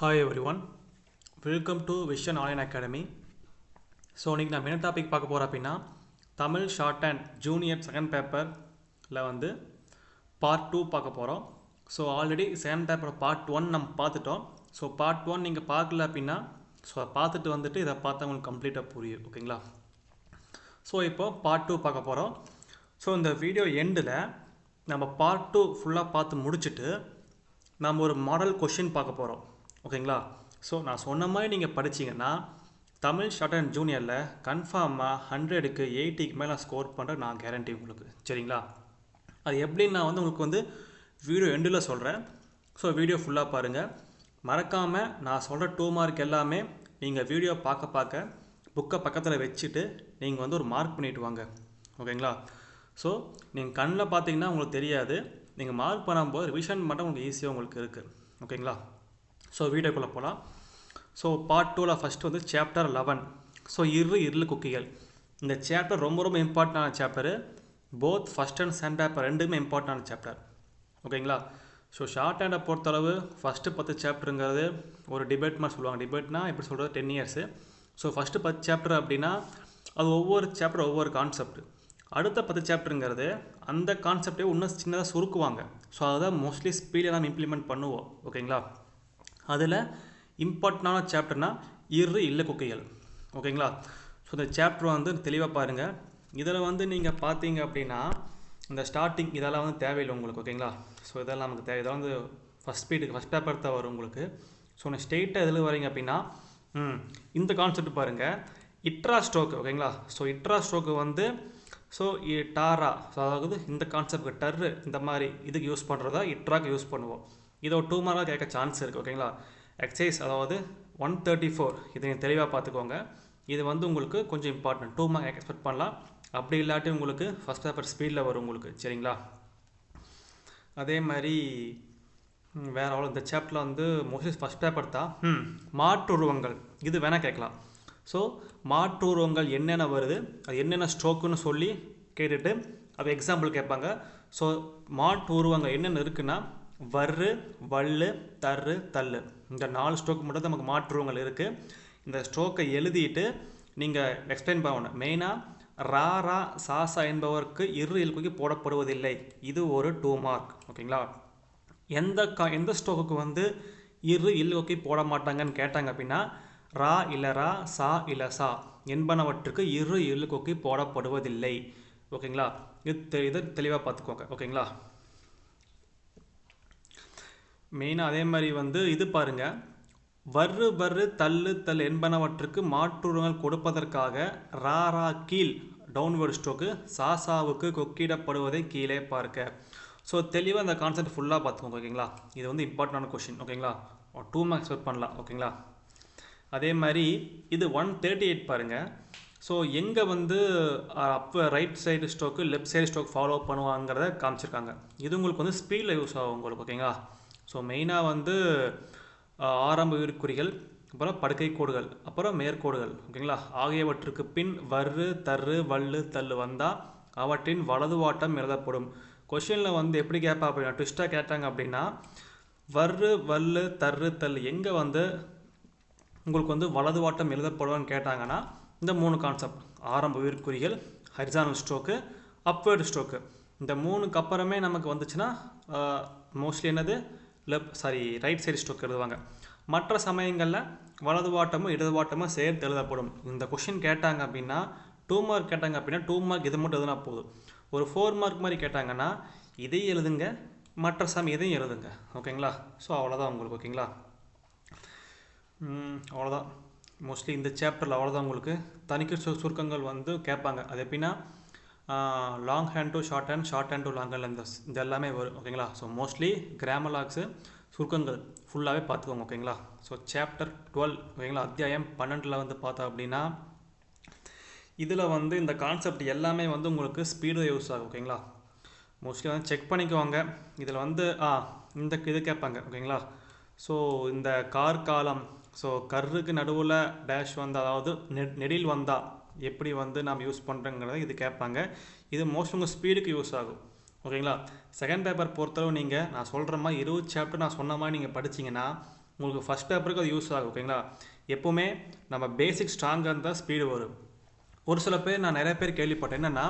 Hi everyone, welcome to Vision Online Academy. So இன்றைக்கி நம்ம என்ன டாபிக் பார்க்க போகிறோம் அப்படின்னா Tamil short and junior second பேப்பரில் வந்து பார்ட் 2 பார்க்க போகிறோம். So already second paper part 1 நம்ம பார்த்துட்டோம். ஸோ பார்ட் 1 நீங்கள் பார்க்கல அப்படின்னா பார்த்துட்டு வந்துட்டு இதை பார்த்தா உங்களுக்கு கம்ப்ளீட்டாக புரியும். ஓகேங்களா? ஸோ இப்போது பார்ட் 2 பார்க்க போகிறோம். ஸோ இந்த வீடியோ எண்டில் நம்ம பார்ட் 2 ஃபுல்லாக பார்த்து முடிச்சுட்டு நம்ம ஒரு மாடல் கொஷின் பார்க்க போகிறோம். ஓகேங்களா? ஸோ நான் சொன்ன மாதிரி நீங்கள் படிச்சிங்கன்னா தமிழ் ஷார்ட் அண்ட் ஜூனியரில் கன்ஃபார்மாக 100க்கு 80க்கு மேலே ஸ்கோர் பண்ணுற நான் கேரண்டி உங்களுக்கு. சரிங்களா? அது எப்படின்னு நான் வந்து உங்களுக்கு வந்து வீடியோ எண்டில் சொல்கிறேன். ஸோ வீடியோ ஃபுல்லாக பாருங்கள். மறக்காமல் நான் சொல்கிற 2 மார்க் எல்லாமே நீங்கள் வீடியோ பார்க்க புக்கை பக்கத்தில் வச்சுட்டு நீங்கள் வந்து ஒரு மார்க் பண்ணிவிட்டு வாங்க. ஓகேங்களா? ஸோ நீங்கள் கண்ணில் பார்த்தீங்கன்னா உங்களுக்கு தெரியாது, நீங்கள் மார்க் பண்ணும்போது ரிவிஷன் மட்டும் உங்களுக்கு ஈஸியாக உங்களுக்கு இருக்குது. ஓகேங்களா? ஸோ வீடியோக்குள்ளே போகலாம். ஸோ பார்ட் 2ல் ஃபஸ்ட்டு வந்து சாப்டர் 11. ஸோ இருளு குக்கிகள். இந்த சாப்டர் ரொம்ப ரொம்ப இம்பார்ட்டண்டான chapter. Both first and second paper ரெண்டுமே இம்பார்ட்டண்டான சாப்டர். ஓகேங்களா? ஸோ ஷார்ட் ஹேண்டை பொறுத்தளவு ஃபஸ்ட்டு 10 சாப்டருங்கிறது ஒரு டிபேட் மாதிரி சொல்லுவாங்க. டிபேட்னா எப்படி சொல்கிறது, 10 இயர்ஸு. ஸோ ஃபஸ்ட்டு 10 சாப்டர் அப்படின்னா அது ஒவ்வொரு சாப்டர் ஒவ்வொரு கான்செப்ட். அடுத்த 10 சாப்டருங்கிறது அந்த கான்செப்டே இன்னும் சின்னதாக சுருக்குவாங்க. ஸோ அதுதான் மோஸ்ட்லி ஸ்பீடில் நம்ம இம்ப்ளிமெண்ட் பண்ணுவோம். ஓகேங்களா? அதில் இம்பார்ட்டண்டான சாப்டர்னா இல்ல குக்கைகள். ஓகேங்களா? ஸோ இந்த சாப்டர் வந்து தெளிவாக பாருங்கள். இதில் வந்து நீங்கள் பார்த்தீங்க அப்படின்னா இந்த ஸ்டார்டிங் இதெல்லாம் வந்து தேவையில்லை உங்களுக்கு. ஓகேங்களா? ஸோ இதெல்லாம் நமக்கு தேவை. இதெல்லாம் வந்து ஃபஸ்ட் பேப்பர் தான் வரும் உங்களுக்கு. ஸோ நான் ஸ்ட்ரெயிட்டாக எதில் வரீங்க அப்படின்னா இந்த கான்செப்ட் பாருங்கள், இட்ரா ஸ்ட்ரோக்கு. ஓகேங்களா? ஸோ இட்ரா ஸ்ட்ரோக்கு வந்து ஸோ டாரா, ஸோ அதாவது இந்த கான்செப்ட் டர்ரு இந்த மாதிரி இதுக்கு யூஸ் பண்ணுறதா இட்ராக்கு யூஸ் பண்ணுவோம். இதை ஒரு 2 மார்க்காக கேட்க சான்ஸ் இருக்குது. ஓகேங்களா? எக்ஸசைஸ் அதாவது 134 இதை நீங்கள் தெளிவாக பார்த்துக்கோங்க. இது வந்து உங்களுக்கு கொஞ்சம் இம்பார்ட்டன்ட், 2 மார்க் எக்ஸ்பெக்ட் பண்ணலாம். அப்படி இல்லாட்டி உங்களுக்கு ஃபஸ்ட் பேப்பர் ஸ்பீடில் வரும் உங்களுக்கு. சரிங்களா? அதே மாதிரி வேறு அவ்வளோ இந்த சாப்டரில் வந்து மோஸ்ட்லி ஃபஸ்ட் பேப்பர் தான். மாற்று உருவங்கள் இது வேணால் கேட்கலாம். ஸோ மாற்று உருவங்கள் என்னென்ன வருது, அது என்னென்ன ஸ்ட்ரோக்குன்னு சொல்லி கேட்டுட்டு அது எக்ஸாம்பிள் கேட்பாங்க. ஸோ மாற்று உருவங்கள் என்னென்ன இருக்குன்னா வர்று, வள்ளு, தர்ரு, தள்ளு, இந்த 4 ஸ்ட்ரோக்கு மட்டும் நமக்கு மாற்று உருவங்கள் இருக்குது. இந்த ஸ்ட்ரோக்கை எழுதிட்டு நீங்கள் எக்ஸ்பிளைன் பண்ணணும். மெயினாக ரா சாசா என்பவருக்கு இல்குக்கி போடப்படுவதில்லை. இது ஒரு 2 மார்க். ஓகேங்களா? எந்த ஸ்ட்ரோக்குக்கு வந்து இல்லுக்கி போட மாட்டாங்கன்னு கேட்டாங்க அப்படின்னா ரா இல்லை ரா, சா இல்லை சா என்பனவற்றுக்கு இல்லுக்கி போடப்படுவதில்லை. ஓகேங்களா? இதை தெளிவாக பார்த்துக்கோங்க. ஓகேங்களா? மெயினாக அதே மாதிரி வந்து இது பாருங்கள், வர்று தள்ளு என்பனவற்றுக்கு மாற்றுருவங்கள் கொடுப்பதற்காக ரா கீழ் டவுன்வர்டு ஸ்ட்ரோக்கு சாசாவுக்கு கொக்கிடப்படுவதை கீழே பார்க்க. ஸோ தெளிவாக இந்த கான்செப்ட் ஃபுல்லாக பார்த்துக்கோங்க. ஓகேங்களா? இது வந்து இம்பார்ட்டண்டான கொஷின். ஓகேங்களா? 2 மார்க்ஸ் ஒர்க் பண்ணலாம். ஓகேங்களா? அதே மாதிரி இது 138 பாருங்கள். ஸோ எங்கே வந்து அப்போ right side stroke left side stroke follow பண்ணுவாங்கிறத காமிச்சிருக்காங்க. இது உங்களுக்கு வந்து ஸ்பீடில் யூஸ் ஆகும் உங்களுக்கு. ஓகேங்களா? ஸோ மெயினாக வந்து ஆரம்ப உயிர்க்குறிகள், அப்புறம் படுக்கை கோடுகள், அப்புறம் மேற்கோடுகள். ஓகேங்களா? ஆகியவற்றுக்கு பின் வர்று, தர்ரு, வள்ளு, தள்ளு வந்தால் அவற்றின் வலது வாட்டம் எழுதப்படும். கொஷினில் வந்து எப்படி கேட்பா அப்படின்னா ட்விஸ்ட்டாக கேட்டாங்க அப்படின்னா வர்று, வள்ளு, தர்ரு, தள்ளு எங்கே வந்து உங்களுக்கு வந்து வலது வாட்டம் எழுதப்படுவான்னு கேட்டாங்கன்னா இந்த 3 கான்செப்ட், ஆரம்ப உயிர்க்குறிகள், ஹரிசானல் ஸ்ட்ரோக்கு, அப்வேர்டு ஸ்ட்ரோக்கு, இந்த 3க்கு அப்புறமே நமக்கு வந்துச்சுன்னா மோஸ்ட்லி என்னது ரைட் சைடு ஸ்ட்ரோக் எழுதுவாங்க. மற்ற சமயங்களில் வலது வாட்டமும் இடது வாட்டமும் சேர்த்து எழுதப்படும். இந்த கொஷின் கேட்டாங்க அப்படின்னா 2 மார்க் கேட்டாங்க அப்படின்னா 2 மார்க் இது மட்டும் எழுதுனா போதும். ஒரு 4 மார்க் மாதிரி கேட்டாங்கன்னா இதையும் எழுதுங்க, மற்ற சமயம் இதையும் எழுதுங்க. ஓகேங்களா? ஸோ அவ்வளோதான் உங்களுக்கு. ஓகேங்களா? அவ்வளோதான் மோஸ்ட்லி இந்த சாப்டரில். அவ்வளோதான் உங்களுக்கு தனிக்கு சுருக்கங்கள் வந்து கேட்பாங்க. அது எப்படின்னா long hand to short hand, short hand to long hand, இந்த எல்லாமே வரும். ஓகேங்களா? ஸோ மோஸ்ட்லி கிராமர் லாக்ஸு சுருக்கங்கள் ஃபுல்லாகவே பார்த்துக்கோங்க. ஓகேங்களா? So chapter 12. ஓகேங்களா? அத்தியாயம் 12 வந்து பார்த்தோம் அப்படின்னா இதில் வந்து இந்த கான்செப்ட் எல்லாமே வந்து உங்களுக்கு ஸ்பீடு யூஸ் ஆகும். ஓகேங்களா? மோஸ்ட்லி வந்து செக் பண்ணிக்குவாங்க. இதில் வந்து இந்த இது கேட்பாங்க. ஓகேங்களா? ஸோ இந்த காலம், ஸோ கர்ருக்கு நடுவில் டேஷ் வந்து அதாவது நெடில் வந்தால் எப்படி வந்து நாம் யூஸ் பண்ணுறோங்கிறத இது கேட்பாங்க. இது மோஸ்ட் உங்கள் ஸ்பீடுக்கு யூஸ் ஆகும். ஓகேங்களா? செகண்ட் பேப்பர் பொறுத்தளவு நீங்கள் நான் சொல்கிற மாதிரி 20 சாப்டர் நான் சொன்ன மாதிரி நீங்கள் படிச்சிங்கன்னா உங்களுக்கு ஃபஸ்ட் பேப்பருக்கு அது யூஸ் ஆகும். ஓகேங்களா? எப்போவுமே நம்ம பேசிக் ஸ்ட்ராங்காக இருந்தால் ஸ்பீடு வரும். ஒரு சில பேர் நான் நிறைய பேர் கேள்விப்பட்டேன். என்னென்னா,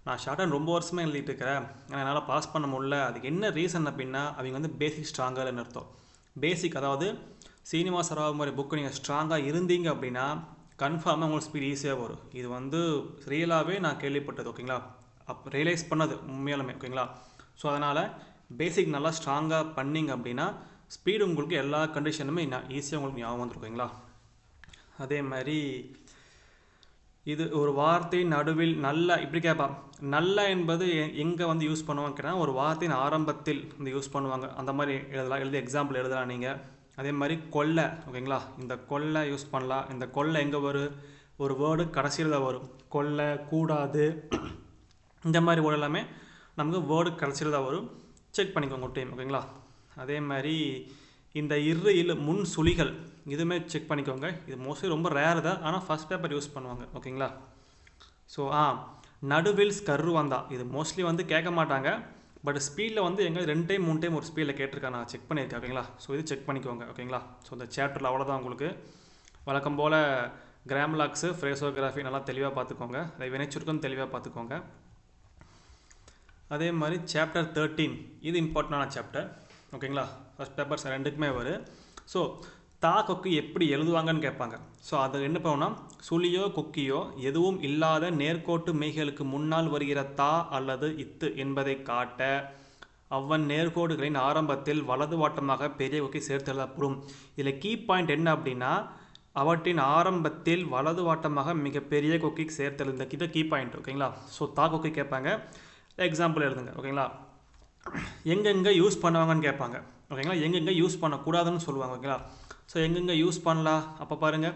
நான் ஷார்ட் ஹேண்ட் ரொம்ப வருஷமாக எழுதிட்டு இருக்கிறேன், ஆனால் என்னால் பாஸ் பண்ண முடியல. அதுக்கு என்ன ரீசன் அப்படின்னா, அவங்க வந்து பேசிக் ஸ்ட்ராங்காக இல்லைன்னு அர்த்தம். பேசிக் அதாவது சீனிவாச ராவ் மாதிரி புக்கு நீங்கள் ஸ்ட்ராங்காக இருந்தீங்க அப்படின்னா கன்ஃபார்மாக உங்களுக்கு ஸ்பீட் ஈஸியாக வரும். இது வந்து ரியலாகவே நான் கேள்விப்பட்டது. ஓகேங்களா? ரியலைஸ் பண்ணது உண்மையாலுமே. ஓகேங்களா? ஸோ அதனால் பேசிக் நல்லா ஸ்ட்ராங்காக பண்ணிங்க அப்படின்னா ஸ்பீடு உங்களுக்கு எல்லா கண்டிஷனுமே ஈஸியாக உங்களுக்கு ஞாபகம் வந்துருக்குங்களா? அதே மாதிரி இது ஒரு வார்த்தை நடுவில் நல்ல இப்படி கேட்பான். நல்ல என்பது எங்கே வந்து யூஸ் பண்ணுவாங்க கேட்டால், ஒரு வார்த்தையின் ஆரம்பத்தில் இந்த யூஸ் பண்ணுவாங்க. அந்த மாதிரி எழுதலாம், எக்ஸாம்பிள் எழுதலாம் நீங்கள். அதே மாதிரி கொல்லை. ஓகேங்களா? இந்த கொல்லை யூஸ் பண்ணலாம். இந்த கொல்லை எங்கே வரும்? ஒரு வேர்டு கடைசியில் தான் வரும். கொல்லை, கூடாது, இந்த மாதிரி வேர்டு எல்லாமே நமக்கு வேர்டு கடைசியில் தான் வரும். செக் பண்ணிக்கோங்க ஒரு டைம். ஓகேங்களா? அதே மாதிரி இந்த முன் சுழிகள் இதுவுமே செக் பண்ணிக்கோங்க. இது மோஸ்ட்லி ரொம்ப ரேர் தான், ஆனால் ஃபஸ்ட் பேப்பர் யூஸ் பண்ணுவாங்க. ஓகேங்களா? ஸோ நடுவில் ஸ்கர்ரு வந்தா இது மோஸ்ட்லி வந்து கேட்க மாட்டாங்க. பட் ஸ்பீடில் வந்து எங்கே 2 டைம் 3 டைம் ஒரு ஸ்பீடில் கேட்டிருக்கேன், நான் செக் பண்ணியிருக்கேன். ஓகேங்களா? ஸோ இது செக் பண்ணிக்கோங்க. ஓகேங்களா? ஸோ இந்த சாப்டரில் அவ்வளோதான். உங்களுக்கு வழக்கம் போல் கிராமலாக்ஸு, ஃப்ரேசோகிராஃபி நல்லா தெளிவாக பார்த்துக்கோங்க. அதை வினைச்சுருக்கும் தெளிவாக பார்த்துக்கோங்க. அதே மாதிரி சாப்டர் 13 இது இம்பார்ட்டண்டான சாப்டர். ஓகேங்களா? ஃபஸ்ட் பேப்பர்ஸ் ரெண்டுக்குமே வரும். ஸோ தா கொக்கு எப்படி எழுதுவாங்கன்னு கேட்பாங்க. ஸோ அது என்ன பண்ணுவோம்னா, சுழியோ கொக்கியோ எதுவும் இல்லாத நேர்கோட்டு மெய்களுக்கு முன்னால் வருகிற தா அல்லது இத்து என்பதை காட்ட அவ்வன் நேர்கோடுகளின் ஆரம்பத்தில் வலது வாட்டமாக பெரிய கொக்கை சேர்த்து எழுதப்படும். இதில் கீ பாயிண்ட் என்ன அப்படின்னா, அவற்றின் ஆரம்பத்தில் வலது வாட்டமாக மிகப்பெரிய கொக்கை சேர்த்து எழுந்த இது கீ பாயிண்ட். ஓகேங்களா? ஸோ தா கொக்கை கேட்பாங்க. எக்ஸாம்பிள் எழுதுங்க. ஓகேங்களா? எங்கெங்கே யூஸ் பண்ணுவாங்கன்னு கேட்பாங்க. ஓகேங்களா? எங்கெங்கே யூஸ் பண்ணக்கூடாதுன்னு சொல்லுவாங்க. ஓகேங்களா? ஸோ எங்கெங்கே யூஸ் பண்ணலாம் அப்போ பாருங்கள்.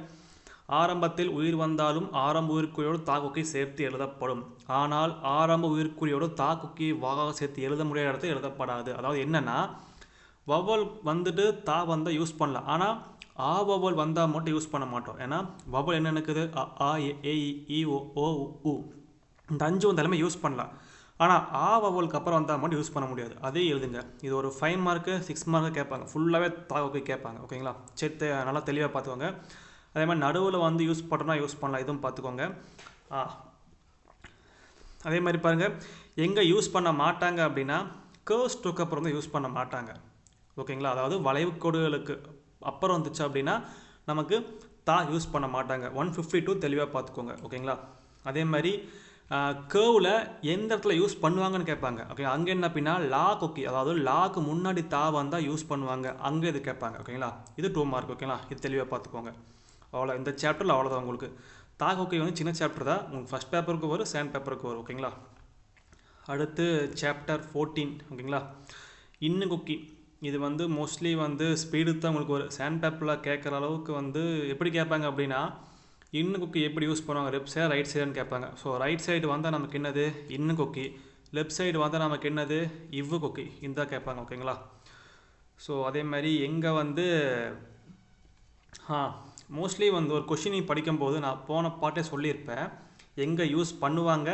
ஆரம்பத்தில் உயிர் வந்தாலும் ஆரம்ப உயிர்க்குறியோடு தாக்குக்கை சேர்த்து எழுதப்படும். ஆனால் ஆரம்ப உயிர்க்குறியோடு தாக்குக்கை வாகாக சேர்த்து எழுத முடியாத இடத்துல எழுதப்படாது. அதாவது என்னென்னா, வவல் வந்துட்டு தா வந்தால் யூஸ் பண்ணலாம், ஆனால் ஆ வவல் வந்தால் மட்டும் யூஸ் பண்ண மாட்டோம். ஏன்னா வவல் என்ன இருக்குது, ஆ ஏ இ ஓ உ இந்த 5 வந்து எல்லாமே யூஸ் பண்ணலாம். ஆனால் ஆ வவலுக்கு அப்புறம் வந்தால் மட்டும் யூஸ் பண்ண முடியாது. அதே எழுதுங்க. இது ஒரு 5 மார்க்கு 6 மார்க்கு கேட்பாங்க. ஃபுல்லாகவே தாக்குக்கை கேட்பாங்க. ஓகேங்களா? சரி, நல்லா தெளிவாக பார்த்துக்கோங்க. அதே மாதிரி நடுவில் வந்து யூஸ் பண்ணுறோன்னா யூஸ் பண்ணலாம், இதுவும் பார்த்துக்கோங்க. அதே மாதிரி பாருங்கள், எங்கே யூஸ் பண்ண மாட்டாங்க அப்படின்னா கர்வ் ஸ்ட்ரோக் அப்புறம் வந்து யூஸ் பண்ண மாட்டாங்க. ஓகேங்களா? அதாவது வளைவு கோடுகளுக்கு அப்புறம் வந்துச்சு அப்படின்னா நமக்கு தா யூஸ் பண்ண மாட்டாங்க. 152 தெளிவாக பார்த்துக்கோங்க. ஓகேங்களா? அதே மாதிரி கர்வில் எந்த இடத்துல யூஸ் பண்ணுவாங்கன்னு கேட்பாங்க. ஓகே, அங்கே என்ன அப்படின்னா லா கொக்கி, அதாவது லாக்கு முன்னாடி தா வந்தால் யூஸ் பண்ணுவாங்க, அங்கே இது கேட்பாங்க. ஓகேங்களா? இது 2 மார்க். ஓகேங்களா? இது தெளிவாக பார்த்துக்கோங்க. அவ்வளோ, இந்த சாப்டரில் அவ்வளோதான். உங்களுக்கு தா கொக்கி வந்து சின்ன சாப்டர் தான். உங்களுக்கு ஃபஸ்ட் பேப்பருக்கு வரும், செகண்ட் பேப்பருக்கு வரும். ஓகேங்களா? அடுத்து சாப்டர் 14. ஓகேங்களா? இன்னும் கொக்கி இது வந்து மோஸ்ட்லி வந்து ஸ்பீடு தான் உங்களுக்கு ஒரு செகண்ட் பேப்பரில் கேட்குற அளவுக்கு வந்து எப்படி கேட்பாங்க அப்படின்னா, இன்னும் கொக்கி எப்படி யூஸ் பண்ணுவாங்க, லெஃப்ட் சைடு ரைட் சைடுன்னு கேட்பாங்க. ஸோ ரைட் சைடு வந்தால் நமக்கு என்னது இன்னும் கொக்கி, லெஃப்ட் சைடு வந்தால் நமக்கு என்னது இவ்வு கொக்கி, இந்த கேட்பாங்க. ஓகேங்களா? ஸோ அதே மாதிரி எங்கே வந்து மோஸ்ட்லி வந்து ஒரு கொஷினை படிக்கும்போது நான் போன பாட்டே சொல்லியிருப்பேன், எங்கே யூஸ் பண்ணுவாங்க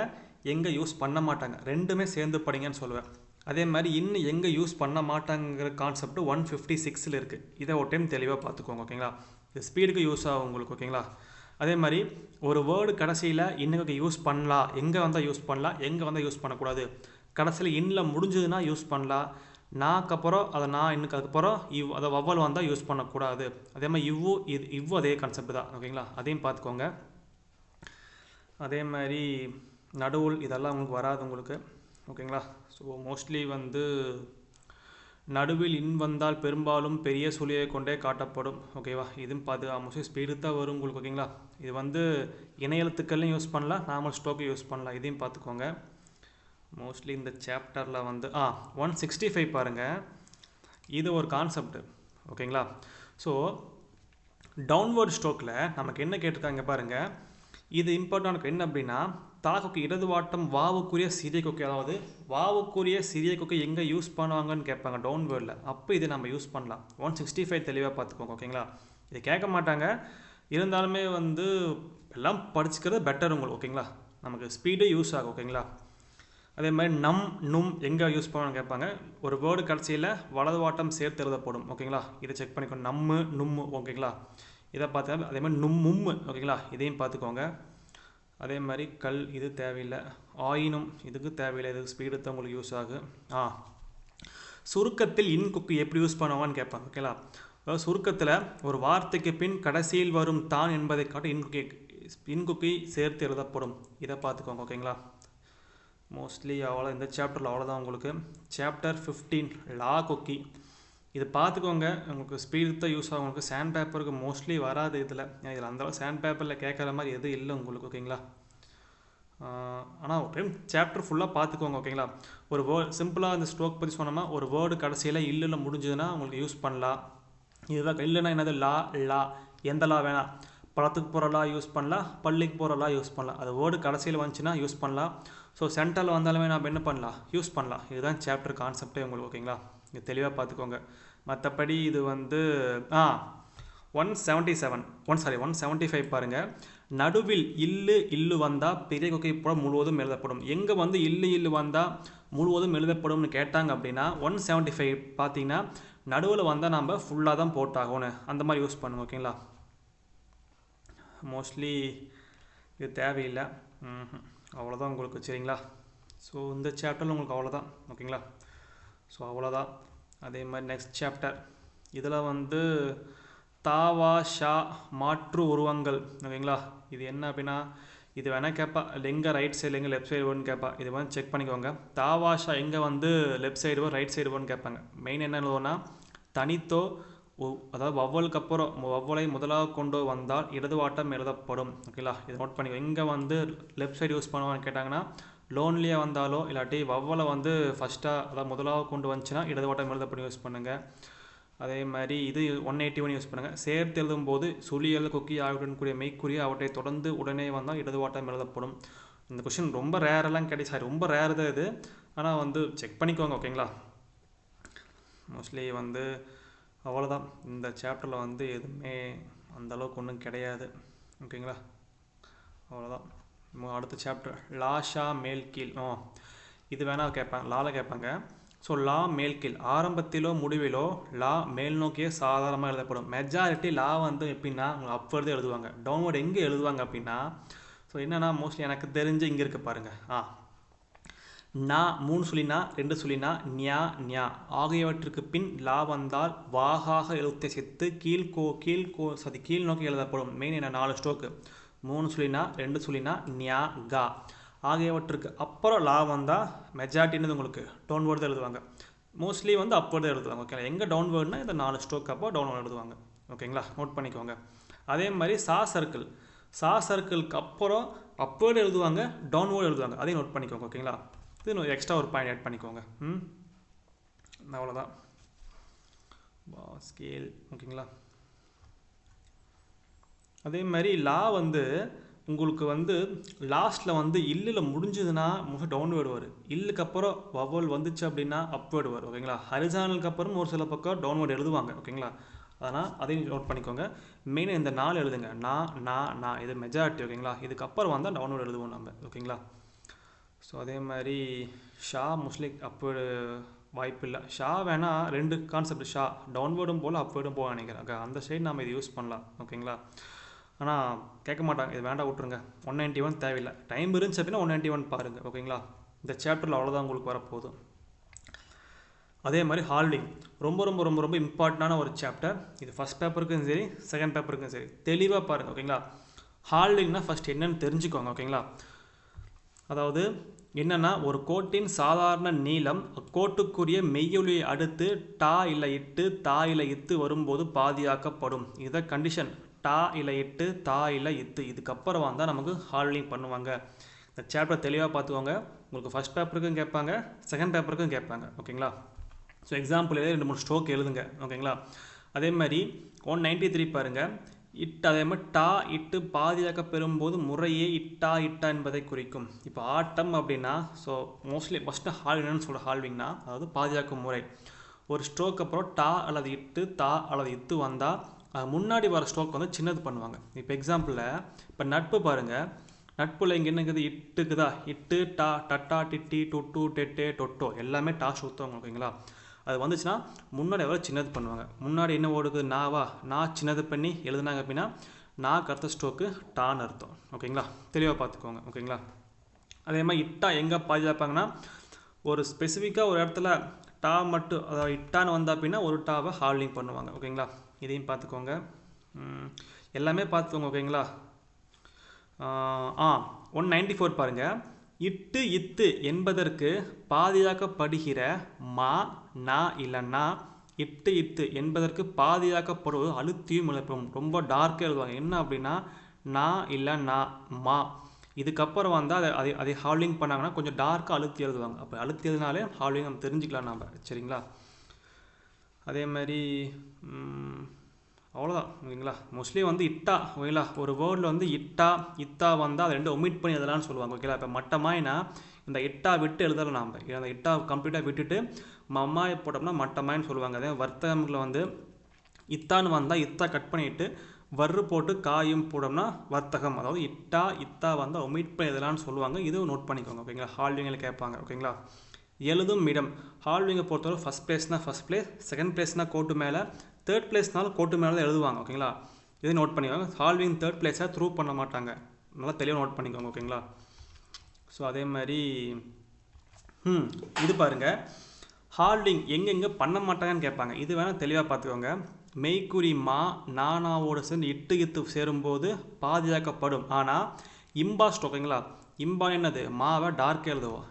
எங்கே யூஸ் பண்ண மாட்டாங்க ரெண்டுமே சேர்ந்து படிங்கன்னு சொல்லுவேன். அதே மாதிரி இன்னும் எங்கே யூஸ் பண்ண மாட்டாங்கிற கான்செப்ட் 156 இருக்குது. இதை ஒரு டைம் தெளிவாக பார்த்துக்கோங்க. ஓகேங்களா? இது ஸ்பீடுக்கு யூஸ் ஆகும் உங்களுக்கு. ஓகேங்களா? அதே மாதிரி ஒரு வேர்டு கடைசியில் இன்னும் யூஸ் பண்ணலாம், எங்கே வந்தால் யூஸ் பண்ணலாம், எங்கே வந்தால் யூஸ் பண்ணக்கூடாது. கடைசியில் இன்னில் முடிஞ்சதுன்னா யூஸ் பண்ணலாம், நாக்கு அப்புறம் அதை நான் இன்னுக்கு அதுக்கப்புறம் அதை வவ்வல் வந்தால் யூஸ் பண்ணக்கூடாது. அதே மாதிரி இவ்வு அதே கான்செப்ட் தான். ஓகேங்களா? அதையும் பார்த்துக்கோங்க. அதே மாதிரி நடுவுல் இதெல்லாம் உங்களுக்கு வராது உங்களுக்கு. ஓகேங்களா? ஸோ மோஸ்ட்லி வந்து நடுவில் இன் வந்தால் பெரும்பாலும் பெரிய சுழியை கொண்டே காட்டப்படும். ஓகேவா? இதுவும் மோஸ்ட்லி ஸ்பீடு தான் வரும் உங்களுக்கு. ஓகேங்களா? இது வந்து இணை எழுத்துக்கள்லையும் யூஸ் பண்ணலாம், நார்மல் ஸ்ட்ரோக்கு யூஸ் பண்ணலாம். இதையும் பார்த்துக்கோங்க. மோஸ்ட்லி இந்த சாப்டரில் வந்து 165 பாருங்கள். இது ஒரு கான்செப்ட். ஓகேங்களா? ஸோ டவுன்வர்ட் ஸ்ட்ரோக்கில் நமக்கு என்ன கேட்டிருக்காங்க பாருங்கள். இது இம்பார்ட்டன்ட் என்ன அப்படின்னா, தாக்குக்கு இடது வாட்டம் வாவுக்குரிய சிறிய கொக்கை, அதாவது வாவுக்குரிய சிறிய கொக்கை எங்கே யூஸ் பண்ணுவாங்கன்னு கேட்பாங்க டவுன்வேர்டில். அப்போ இது நம்ம யூஸ் பண்ணலாம். 165 தெளிவாக பார்த்துக்கோங்க. ஓகேங்களா? இது கேட்க மாட்டாங்க, இருந்தாலுமே வந்து எல்லாம் படிச்சுக்கிறது பெட்டர் உங்களுக்கு. ஓகேங்களா? நமக்கு ஸ்பீடு யூஸ் ஆகும். ஓகேங்களா? அதே மாதிரி நம் நும் எங்கே யூஸ் பண்ணணும்னு கேட்பாங்க. ஒரு வேர்டு கடைசியில் வலது வாட்டம் சேர்த்து எழுதப்படும். ஓகேங்களா, இதை செக் பண்ணிக்கோங்க. நம்மு நும்மு. ஓகேங்களா, இதை பார்த்தா அதே மாதிரி மும்மு. ஓகேங்களா, இதையும் பார்த்துக்கோங்க. அதே மாதிரி கல் இது தேவையில்லை. ஆயினும் இதுக்கு தேவையில்லை, இதுக்கு ஸ்பீடு தான் உங்களுக்கு யூஸ் ஆகும். சுருக்கத்தில் இன் குக்கி எப்படி யூஸ் பண்ணுவான்னு கேட்பாங்க. ஓகேங்களா, அதாவது சுருக்கத்தில் ஒரு வார்த்தைக்கு பின் கடைசியில் வரும் தான் என்பதை காட்ட இன் குக்கி சேர்த்து எழுதப்படும். இதை பார்த்துக்கோங்க. ஓகேங்களா, மோஸ்ட்லி அவ்வளோ இந்த சாப்டரில் அவ்வளோதான் உங்களுக்கு. சாப்டர் 15 லா குக்கி. இது பார்த்துக்கோங்க, உங்களுக்கு ஸ்பீடு தான் யூஸ் ஆகும். உங்களுக்கு சாண்ட் பேப்பருக்கு மோஸ்ட்லி வராது இதில் அந்தளவு சாண்ட் பேப்பரில் கேட்குற மாதிரி எதுவும் இல்லை உங்களுக்கு. ஓகேங்களா, ஆனால் ஒரு டைம் சாப்டர் ஃபுல்லாக பார்த்துக்கோங்க. ஓகேங்களா, ஒரு வேர்டு சிம்பிளாக இந்த ஸ்ட்ரோக் பற்றி சொன்னோம்னா ஒரு வேர்டு கடைசியில் இல்லைன்னு முடிஞ்சதுன்னா உங்களுக்கு யூஸ் பண்ணலாம். இதுதான் இல்லைன்னா என்னது லா லா. எந்த லா வேணாம், பழத்துக்கு போகிற லா யூஸ் பண்ணலாம், பள்ளிக்கு போகிற லா யூஸ் பண்ணலாம். அது வேர்டு கடைசியில் வந்துச்சுன்னா யூஸ் பண்ணலாம். ஸோ சென்டரில் வந்தாலுமே நம்ம என்ன பண்ணலாம், யூஸ் பண்ணலாம். இதுதான் சாப்டர் கான்செப்டே உங்களுக்கு. ஓகேங்களா, இது தெளிவாக பார்த்துக்கோங்க. மற்றபடி இது வந்து 175 பாருங்கள். நடுவில் இல்லு வந்தால் பெரிய கொக்கை போல முழுவதும் எழுதப்படும். எங்கே வந்து இல்லு வந்தால் முழுவதும் எழுதப்படும்னு கேட்டாங்க அப்படின்னா 175 பார்த்தீங்கன்னா நடுவில் வந்தால் நம்ம ஃபுல்லாக தான் போட்டாகணும். அந்த மாதிரி யூஸ் பண்ணுங்க. ஓகேங்களா, மோஸ்ட்லி இது தேவையில்லை. அவ்வளோதான் உங்களுக்கு. சரிங்களா, ஸோ இந்த சாப்டரில் உங்களுக்கு அவ்வளோதான். ஓகேங்களா, ஸோ அவ்வளோதான். அதே மாதிரி நெக்ஸ்ட் சாப்டர் இதில் வந்து தாவா ஷா மாற்று உருவங்கள். ஓகேங்களா, இது என்ன அப்படின்னா இது வேணால் கேட்பா, எங்கே ரைட் சைடு எங்கே லெஃப்ட் சைடு வரும்னு கேட்பா. இது வந்து செக் பண்ணிக்கோங்க. தாவா ஷா எங்கே வந்து லெஃப்ட் சைடு வரும் ரைட் சைடு வரும்னு கேட்பாங்க. மெயின் என்ன எழுதுவோன்னா தனித்தோ அதாவது வவ்வலுக்கு அப்புறம் வவ்வலை முதலாக கொண்டு வந்தால் இடது வாட்டம் எழுதப்படும். ஓகேங்களா, இதை நோட் பண்ணிக்கோ. எங்கே வந்து லெஃப்ட் சைடு யூஸ் பண்ணுவான்னு கேட்டாங்கன்னா லோன்லியாக வந்தாலோ இல்லாட்டி வவ்வலை வந்து ஃபஸ்ட்டாக அதாவது முதலாக கொண்டு வந்துச்சுன்னா இடது வாட்டம் எழுதப்படும் யூஸ் பண்ணுங்கள். அதே மாதிரி இது 181 யூஸ் பண்ணுங்கள். சேர்த்து எழுதும்போது சுழியல் குக்கி ஆகியுடன் கூடிய மெய்க்குரிய அவற்றை தொடர்ந்து உடனே வந்தால் இடது வாட்டம் எழுதப்படும். இந்த கொஷின் ரொம்ப ரேரெல்லாம் கிடையாது, ரொம்ப ரேர் தான் இது. ஆனால் வந்து செக் பண்ணிக்கோங்க. ஓகேங்களா, மோஸ்ட்லி வந்து அவ்வளோதான். இந்த சாப்டரில் வந்து எதுவுமே அந்தளவுக்கு ஒன்றும் கிடையாது. ஓகேங்களா, அவ்வளோதான். அடுத்த சாப்டர் லாஷா மேல் கீழ். இது வேணால் கேட்பாங்க, லாவில் கேட்பாங்க. ஸோ லா மேல் கீழ் ஆரம்பத்திலோ முடிவிலோ லா மேல் நோக்கியே சாதாரணமாக எழுதப்படும். மெஜாரிட்டி லா வந்து எப்படின்னா அவங்க அப்வர்டு எழுதுவாங்க. டவுன்வர்டு எங்கே எழுதுவாங்க அப்படின்னா ஸோ என்னென்னா மோஸ்ட்லி எனக்கு தெரிஞ்சு இங்கே இருக்க பாருங்கள். நா 3 சுழினா 2 சுழினா ஞா ஞா ஆகியவற்றுக்கு பின் லா வந்தால் வாகாக எழுத்தை சேர்த்து கீழ் நோக்கி எழுதப்படும். மெயின் என்ன 4 ஸ்ட்ரோக்கு 3 சுழினா 2 சுழினா ஞா கா ஆகியவற்றுக்கு அப்புறம் லா வந்தால் மெஜாரிட்டின்னு உங்களுக்கு டவுன்வேர்டு தான் எழுதுவாங்க. மோஸ்ட்லி வந்து அப்வேர்டு எழுதுவாங்க. ஓகேங்களா, எங்கே டவுன்வேர்டுனா இந்த 4 ஸ்ட்ரோக்கு அப்போ டவுன்வேர்டு எழுதுவாங்க. ஓகேங்களா, நோட் பண்ணிக்கோங்க. அதே மாதிரி சா சர்க்கிளுக்கு அப்புறம் அப்வேர்டு எழுதுவாங்க, டவுன்வேர்டு எழுதுவாங்க. அதையும் நோட் பண்ணிக்கோங்க. ஓகேங்களா, இது எக்ஸ்ட்ரா ஒரு பாயிண்ட் ஆட் பண்ணிக்கோங்க. அவ்வளோதான் ஸ்கேல். ஓகேங்களா, அதே மாதிரி லா வந்து உங்களுக்கு வந்து லாஸ்ட்டில் வந்து இல்லில் முடிஞ்சதுன்னா டவுன்வேர்டு வரும். இல்லுக்கு அப்புறம் வவல் வந்துச்சு அப்படின்னா அப்வேர்டு வரும். ஓகேங்களா, ஹரிசானலுக்கு அப்புறம் ஒரு சில பக்கம் டவுன்வேர்டு எழுதுவாங்க. ஓகேங்களா, அதனால் அதையும் நோட் பண்ணிக்கோங்க. மெயினாக இந்த 4 எழுதுங்க. நா இது மெஜாரிட்டி. ஓகேங்களா, இதுக்கப்புறம் வந்தால் டவுன்வேர்டு எழுதுவோம் நம்ம. ஓகேங்களா, ஸோ அதே மாதிரி ஷா மோஸ்ட்லி அப்வேர்டு வாய்ப்பு இல்லை. ஷா வேணால் 2 கான்செப்ட் ஷா டவுன்வேர்டும் போல் அப்வேர்டும் போக நினைக்கிறேன். ஓகே, அந்த சைடு நம்ம இது யூஸ் பண்ணலாம். ஓகேங்களா, ஆனால் கேட்க மாட்டாங்க, இது வேண்டாம் விட்ருங்க. 191 தேவையில்லை. டைம் இருந்துச்சு அப்படின்னா 191 பாருங்கள். ஓகேங்களா, இந்த சாப்டரில் அவ்வளோதான் உங்களுக்கு வரப்போகுது. அதே மாதிரி ஹால்விங் ரொம்ப ரொம்ப ரொம்ப ரொம்ப இம்பார்ட்டண்டான ஒரு சாப்டர். இது ஃபஸ்ட் பேப்பருக்கும் சரி செகண்ட் பேப்பருக்கும் சரி தெளிவாக பாருங்கள். ஓகேங்களா, ஹால்விங்னா ஃபஸ்ட் என்னன்னு தெரிஞ்சுக்கோங்க. ஓகேங்களா, அதாவது என்னென்னா ஒரு கோட்டின் சாதாரண நீளம் கோட்டுக்குரிய மெய்யொலியை அடுத்து டா இல்லை இட்டு தா இல்லை இத்து வரும்போது பாதியாக்கப்படும். இதை கண்டிஷன் டா இல்லை இட்டு தா இல்லை இத்து இதுக்கப்புறம் வந்தால் நமக்கு ஹால்விங் பண்ணுவாங்க. இந்த சாப்டர் தெளிவாக பார்த்துக்கோங்க. உங்களுக்கு ஃபஸ்ட் பேப்பருக்கும் கேட்பாங்க, செகண்ட் பேப்பருக்கும் கேட்பாங்க. ஓகேங்களா, ஸோ எக்ஸாம்பிள் 2-3 ஸ்ட்ரோக் எழுதுங்க. ஓகேங்களா, அதே மாதிரி 193 பாருங்கள். அதே மாதிரி டா இட்டு பாதியாக பெறும்போது முறையே இட்டா என்பதை குறிக்கும். இப்போ ஆட்டம் அப்படின்னா ஸோ மோஸ்ட்லி ஃபஸ்ட்டு ஹால்விங்னு சொல்கிற ஹால்விங்னா அதாவது பாதியாக்கும் முறை. ஒரு ஸ்ட்ரோக் அப்புறம் டா அல்லது இட்டு தா அல்லது இத்து வந்தால் முன்னாடி வர ஸ்ட்ரோக் வந்து சின்னது பண்ணுவாங்க. இப்போ எக்ஸாம்பிளில் இப்போ நட்பு பாருங்கள். நட்புல இங்கே என்ன இருக்குது இட்டுக்குதா இட்டு டா டட்டா டிட்டி டொட்டு டெட்டே டொட்டோ எல்லாமே டா சுத்தவங்க ஓகேங்களா. அது வந்துச்சுன்னா முன்னாடி எவ்வளோ சின்னது பண்ணுவாங்க. முன்னாடி என்ன ஓடுது நாவா நான் சின்னது பண்ணி எழுதுனாங்க அப்படின்னா நான் கருத்த ஸ்ட்ரோக்கு டான்னு அர்த்தம் ஓகேங்களா. தெளிவாக பார்த்துக்கோங்க ஓகேங்களா. அதே மாதிரி இட்டா எங்கே பாதுகாப்பாங்கன்னா ஒரு ஸ்பெசிஃபிக்காக ஒரு இடத்துல டா மட்டும் அதாவது இட்டான்னு வந்தா அப்படின்னா ஒரு டாவை ஹால்டிங் பண்ணுவாங்க ஓகேங்களா. இதையும் பார்த்துக்கோங்க எல்லாமே பார்த்துக்கோங்க ஓகேங்களா. 194 பாருங்கள். இட்டு இத்து என்பதற்கு பாதுகாக்கப்படுகிற மா நா இல்லைன்னா இட்டு இத்து என்பதற்கு பாதுகாக்கப்படுவது அழுத்தியும் இழப்பும். ரொம்ப டார்க்காக எழுதுவாங்க. என்ன அப்படின்னா நா இல்லை நா மா இதுக்கப்புறம் வந்தால் அதை ஹால்டிங் பண்ணாங்கன்னா கொஞ்சம் டார்க்காக அழுத்தி எழுதுவாங்க. அப்போ அழுத்தி எழுதினாலே ஹால்டிங் நம்ம தெரிஞ்சுக்கலாம் நம்ம சரிங்களா. அதே மாதிரி அவ்வளோதான் ஓகேங்களா. மோஸ்ட்லி வந்து இட்டா ஓகேங்களா. ஒரு வேர்டில் வந்து இட்டா இத்தா வந்தால் அதை ரெண்டு ஒமிட் பண்ணி எழுதலாம்னு சொல்லுவாங்க ஓகேங்களா. இப்போ மட்டமாயினா இந்த இட்டா விட்டு எழுதலாம் நாம். அந்த இட்டா கம்ப்ளீட்டாக விட்டுட்டு மம்மாயை போட்டோம்னா மட்டமாயின்னு சொல்லுவாங்க. அதே வர்த்தகமில் வந்து இத்தான்னு வந்தால் இத்தா கட் பண்ணிவிட்டு வர்று போட்டு காயும் போட்டோம்னா வர்த்தகம். அதாவது இட்டா இத்தா வந்தால் ஒமிட் பண்ணி எழுதலாம்னு சொல்லுவாங்க. இதுவும் நோட் பண்ணிக்கோங்க ஓகேங்களா. ஹால்விங்கில் கேட்பாங்க ஓகேங்களா. எழுதும் இடம் ஹால்விங்கை பொறுத்தவரை ஃபஸ்ட் பிளேஸ்னால் ஃபஸ்ட் பிளேஸ், செகண்ட் பிளேஸ்னால் கோட்டு மேலே, தேர்ட் பிளேஸ்னாலும் கோட்டு மேலே தான் எழுதுவாங்க ஓகேங்களா. இதை நோட் பண்ணிக்கோங்க. ஹால்விங் தேர்ட் பிளேஸை த்ரூ பண்ண மாட்டாங்க. நல்லா தெளிவாக நோட் பண்ணிக்கோங்க ஓகேங்களா. ஸோ அதே மாதிரி இது பாருங்கள் ஹால்விங் எங்கெங்கே பண்ண மாட்டாங்கன்னு கேட்பாங்க. இது வேணால் தெளிவாக பார்த்துக்கோங்க. மெய்க்குறி மா நானாவோடு சேர்ந்து இட்டு இத்து சேரும்போது பாதுகாக்கப்படும். ஆனால் இம்பா ஸ்ட்ரோக் ஓகேங்களா. இம்பா என்னது மாவை டார்க் எழுதுவோம்,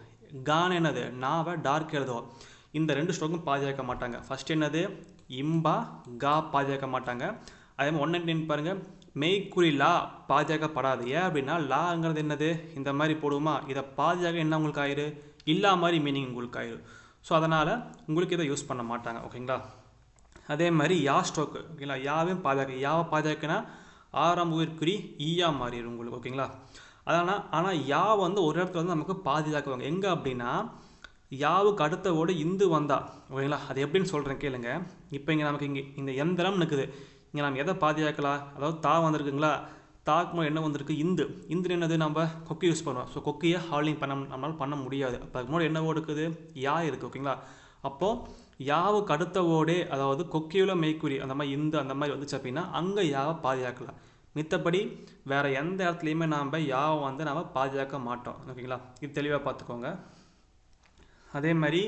கான் என்னது நாவை டார்க் எழுதுவோம். இந்த ரெண்டு ஸ்ட்ரோக்கும் பாதுகாக்க மாட்டாங்க. ஃபஸ்ட் என்னது இம்பா கா பாதுகாக்க மாட்டாங்க. அதே மாதிரி 199 பாருங்கள். மெய்க்குறி லா பாதுகாக்கப்படாது. ஏன் அப்படின்னா லாங்கிறது என்னது இந்த மாதிரி போடுவோமா, இதை பாதுகாக்க என்ன உங்களுக்கு ஆயிரு இல்லா மாதிரி மீனிங் உங்களுக்கு ஆயிரும். ஸோ அதனால் உங்களுக்கு இதை யூஸ் பண்ண மாட்டாங்க ஓகேங்களா. அதே மாதிரி யா ஸ்ட்ரோக்கு ஓகேங்களா. யாவையும் பாதுகாக்க யாவை பாதுகாக்கினா ஆறாம் உயிர்க்குறி ஈயா மாறிடும் உங்களுக்கு ஓகேங்களா. அதனால் ஆனால் யா வந்து ஒரு இடத்துல வந்து நமக்கு பாதுகாக்குவாங்க. எங்கே அப்படின்னா யாவுக்கு அடுத்த ஓடு இந்து வந்தா ஓகேங்களா. அது எப்படின்னு சொல்கிறேன் கேளுங்க. இப்போ இங்கே நமக்கு இங்கே இந்த எந்திரம் இருக்குது. இங்கே நம்ம எதை பாதுகாக்கலாம், அதாவது தா வந்திருக்குங்களா, தாக்கு மூலம் என்ன வந்திருக்கு இந்து. இந்து என்னது நம்ம கொக்கி யூஸ் பண்ணுவோம். ஸோ கொக்கியை ஹால்டிங் நம்மளால் பண்ண முடியாது. அப்போ அதுக்கு முன்னாடி என்ன ஓடு இருக்குது யா இருக்குது ஓகேங்களா. அப்போது யாவுக்கு அடுத்த ஓடே அதாவது கொக்கியில் மெய்க்குறி அந்த மாதிரி இந்து அந்த மாதிரி வந்துச்சு அப்படின்னா அங்கே யாவை பாதுகாக்கலாம். மித்தபடி வேறு எந்த இடத்துலையுமே நாம் யாவை வந்து நாம் பாதுகாக்க மாட்டோம் ஓகேங்களா. இது தெளிவாக பார்த்துக்கோங்க. அதே மாதிரி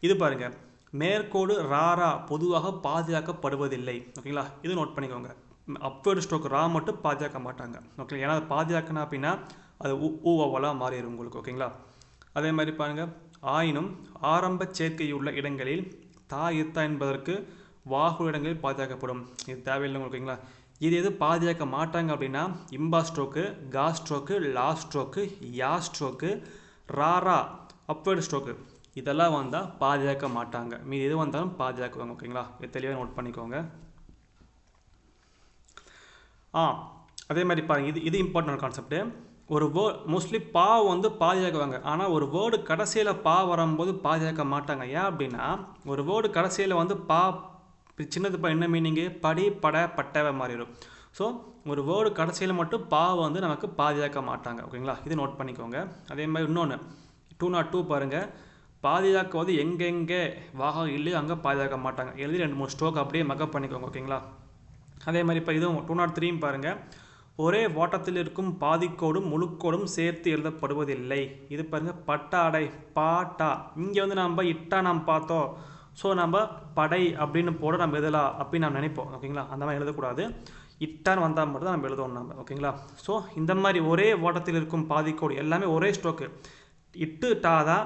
இது பாருங்கள் மேற்கோடு ராரா பொதுவாக பாதுகாக்கப்படுவதில்லை ஓகேங்களா. இது நோட் பண்ணிக்கோங்க. அப்வேர்டு ஸ்ட்ரோக் ரா மட்டும் பாதுகாக்க மாட்டாங்க ஓகே. ஏன்னா அது பாதுகாக்கணும் அப்படின்னா அது ஊவலாக மாறிடும் உங்களுக்கு ஓகேங்களா. அதே மாதிரி பாருங்கள் ஆயினும் ஆரம்ப சேர்க்கையுள்ள இடங்களில் தா இத்தா என்பதற்கு வாகு இடங்களில் பாதுகாக்கப்படும். இது தேவையில்லை ஓகேங்களா. இது எது பாதுகாக்க மாட்டாங்க அப்படின்னா இம்பா ஸ்ட்ரோக்கு, கா ஸ்ட்ரோக்கு, லா ஸ்ட்ரோக்கு, யா ஸ்ட்ரோக்கு, ராரா அப்வேர்டு ஸ்ட்ரோக்கு இதெல்லாம் வந்தால் பாதுகாக்க மாட்டாங்க. மீது எது வந்தாலும் பாதுகாக்குவாங்க ஓகேங்களா. இது தெளிவாக நோட் பண்ணிக்கோங்க. அதே மாதிரி பாருங்கள் இது இம்பார்ட்டன்ட் கான்செப்ட்டு. ஒரு மோஸ்ட்லி பா வந்து பாதுகாக்குவாங்க. ஆனால் ஒரு வேர்டு கடைசியில் பா வரும்போது பாதுகாக்க மாட்டாங்க. ஏன் அப்படின்னா ஒரு வேர்டு கடைசியில் வந்து பா சின்னது பா என்ன மீனிங்கு படி பட பட்டவை மாறிடும். ஸோ ஒரு வேர்டு கடைசியில் மட்டும் பா வந்து நமக்கு பாதுகாக்க மாட்டாங்க ஓகேங்களா. இது நோட் பண்ணிக்கோங்க. அதே மாதிரி இன்னொன்று 202 பாருங்கள். பாதுகாக்குவது எங்கெங்கே வாகம் இல்லையோ அங்கே பாதுகாக்க மாட்டாங்க. எழுதி 2-3 ஸ்ட்ரோக் அப்படியே மக்கப் பண்ணிக்கோங்க ஓகேங்களா. அதே மாதிரி இப்போ இதுவும் 203 பாருங்கள். ஒரே ஓட்டத்தில் இருக்கும் பாதிக்கோடும் முழுக்கோடும் சேர்த்து எழுதப்படுவதில்லை. இது பாருங்கள் பட்டாடை பாட்டா. இங்கே வந்து நம்ம இட்டா நாம் பார்த்தோம். ஸோ நம்ம படை அப்படின்னு போட நம்ம எழுதலாம் அப்படின்னு நம்ம நினைப்போம் ஓகேங்களா. அந்த மாதிரி எழுதக்கூடாது. இட்டான்னு வந்தால் மட்டும் தான் நம்ம எழுதுவோம் நம்ம ஓகேங்களா. ஸோ இந்த மாதிரி ஒரே ஓட்டத்தில் இருக்கும் பாதிக்கோடு எல்லாமே ஒரே ஸ்ட்ரோக்கு. இட்டு டாதா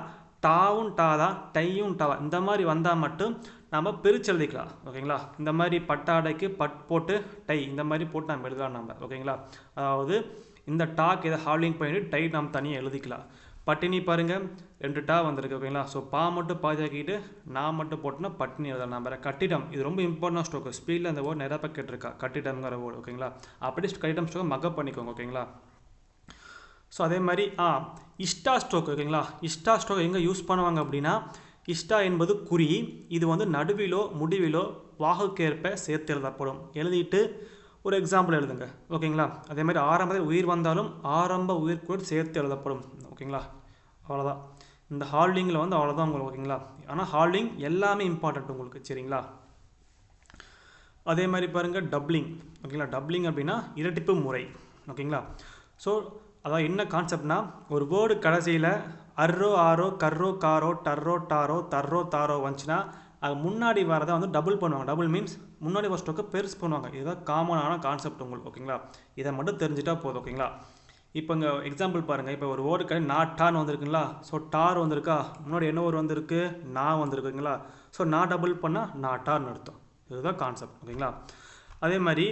டாவும் டாதா டையும் டாவா இந்த மாதிரி வந்தால் மட்டும் நம்ம பிரித்து எழுதிக்கலாம் ஓகேங்களா. இந்த மாதிரி பட்டாடைக்கு பட் போட்டு டை இந்த மாதிரி போட்டு நம்ம எழுதலாம் நம்ம ஓகேங்களா. அதாவது இந்த டாக்கு இதை ஹால்டிங் பண்ணிவிட்டு டை நம்ம தனியாக எழுதிக்கலாம். பட்டினி பாருங்கள் 2 டா வந்திருக்கு ஓகேங்களா. ஸோ பா மட்டும் பாதுகாக்கிட்டு நான் மட்டும் போட்டோன்னா பட்டினி எழுதலாம் நம்ம. கட்டிடம் இது ரொம்ப இம்பார்ட்டன்ட் ஸ்ட்ரோக்கு. ஸ்பீடில் அந்த வேர்டு நிறைய பேர் கேட்டிருக்கா கட்டிடம்ங்கிற வேர்டு ஓகேங்களா. அப்படி கட்டிடம் ஸ்ட்ரோக் மக்கப் பண்ணிக்கோங்க ஓகேங்களா. ஸோ அதே மாதிரி இஷ்டா ஸ்ட்ரோக் ஓகேங்களா. இஷ்டா ஸ்ட்ரோக் எங்கே யூஸ் பண்ணுவாங்க அப்படின்னா இஷ்டா என்பது குறி. இது வந்து நடுவிலோ முடிவிலோ வாகுக்கேற்ப சேர்த்து எழுதப்படும். எழுதிட்டு ஒரு எக்ஸாம்பிள் எழுதுங்க. ஓகேங்களா? அதேமாதிரி ஆரம்பத்தில் உயிர் வந்தாலும் ஆரம்ப உயிர் கூட சேர்த்து எழுதப்படும். ஓகேங்களா? அவ்வளோதான். இந்த ஹால்டிங்கில் வந்து அவ்வளோதான் உங்களுக்கு. ஓகேங்களா? ஆனால் ஹால்டிங் எல்லாமே இம்பார்ட்டண்ட் உங்களுக்கு. சரிங்களா? அதே மாதிரி பாருங்கள் டப்ளிங். ஓகேங்களா? டப்ளிங் அப்படின்னா இரட்டிப்பு முறை. ஓகேங்களா? ஸோ அதான் என்ன கான்செப்ட்னா, ஒரு வேர்டு கடைசியில் அர்ரோ ஆரோ கர்ரோ காரோ டர்ரோ டாரோ தர்ரோ தாரோ வந்துச்சுன்னா அது முன்னாடி வரதை வந்து டபுள் பண்ணுவாங்க. டபுள் மீன்ஸ் முன்னாடி வர ஸ்டோக்கை பெருசு பண்ணுவாங்க. இதுதான் காமனான கான்செப்ட் உங்களுக்கு. ஓகேங்களா? இதை மட்டும் தெரிஞ்சுட்டா போதும். ஓகேங்களா? இப்போ இங்கே எக்ஸாம்பிள் பாருங்கள். இப்போ ஒரு வேர்டு கடை டான்னு வந்திருக்குங்களா? ஸோ டார் வந்திருக்கா, முன்னாடி என்ன ஒரு வந்திருக்கு, நான் வந்திருக்குங்களா? ஸோ நான் டபுள் பண்ணால் நாட்டார்னு அர்த்தம். இதுதான் கான்செப்ட். ஓகேங்களா? அதே மாதிரி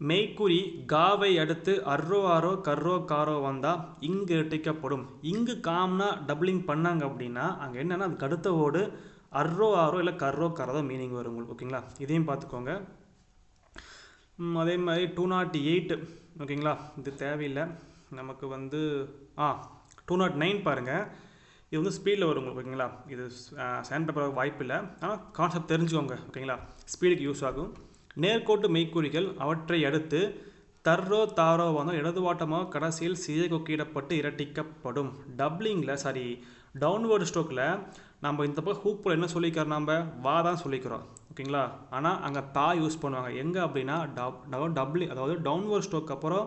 மெய்க்குறி காவை அடுத்து அர்ரோ ஆரோ கர்ரோ காரோ வந்தால் இங்கு இரட்டிக்கப்படும். இங்கு காம்னா டபுளிங் பண்ணாங்க அப்படின்னா அங்கே என்னென்னா அதுக்கு அடுத்த வேர்டு அர்ரோ ஆரோ இல்லை கர்ரோ காரோ தான் மீனிங் வரும் உங்களுக்கு. ஓகேங்களா? இதையும் பார்த்துக்கோங்க. அதே மாதிரி 208. ஓகேங்களா? இது தேவையில்லை நமக்கு வந்து 209 பாருங்கள். இது வந்து ஸ்பீடில் வரும் உங்களுக்கு. ஓகேங்களா? இது சாண்ட் பேப்பர் வாய்ப்பு இல்லை, ஆனால் கான்செப்ட் தெரிஞ்சுக்கோங்க. ஓகேங்களா? ஸ்பீடுக்கு யூஸ் ஆகும். நேர்கோட்டு மெய்க்குறிகள் அவற்றை அடுத்து தர்ரோ தாரோ வந்து இடதுவாட்டமாக கடைசியில் சியை கொக்கிடப்பட்டு இரட்டிக்கப்படும். டப்ளிங்கில் டவுன்வேர்டு ஸ்ட்ரோக்கில் நம்ம இந்த பக்கம் ஹூக்கில் என்ன சொல்லிக்கிறோம், நம்ம வா தான் சொல்லிக்கிறோம். ஓகேங்களா? ஆனால் அங்கே தா யூஸ் பண்ணுவாங்க. எங்கே அப்படின்னா டப்ளிங், அதாவது டவுன்வேர்டு ஸ்ட்ரோக் அப்புறம்